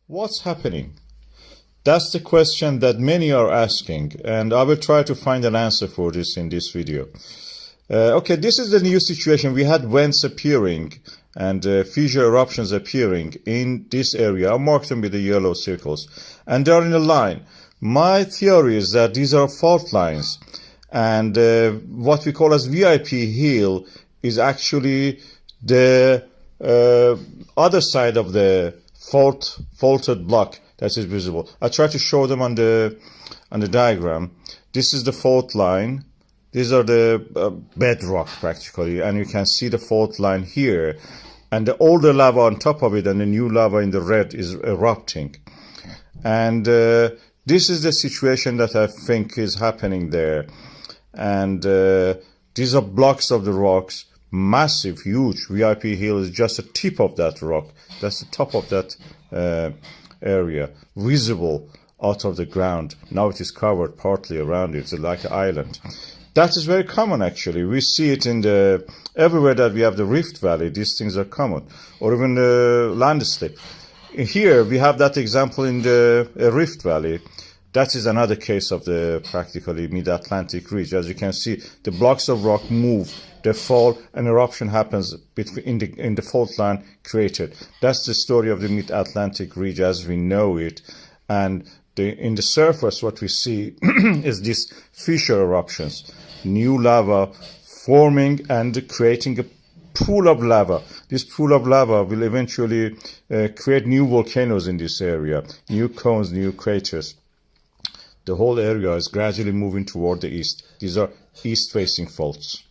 What's happening? That's the question that many are asking, and I will try to find an answer for this in this video. Okay, this is the new situation. We had vents appearing and fissure eruptions appearing in this area. I marked them with the yellow circles, and they're in a line. My theory is that these are fault lines, and what we call as VIP hill is actually the other side of the faulted block that is visible. I try to show them on the diagram. This is the fault line. These are the bedrock practically, and you can see the fault line here, and the older lava on top of it and the new lava in the red is erupting. And this is the situation that I think is happening there. And these are blocks of the rocks, massive, huge. VIP hill is just the tip of that rock. That's the top of that area, visible out of the ground. Now it is covered partly around it. It's like an island. That is very common actually. We see it in everywhere that we have the Rift Valley. These things are common, or even the landslip. Here we have that example in the Rift Valley. That is another case of the practically mid-Atlantic ridge. As you can see, the blocks of rock move, they fall, an eruption happens in the fault line created. That's the story of the mid-Atlantic ridge as we know it. And in the surface, what we see is these fissure eruptions, new lava forming and creating a pool of lava. This pool of lava will eventually create new volcanoes in this area, new cones, new craters. The whole area is gradually moving toward the east. These are east-facing faults.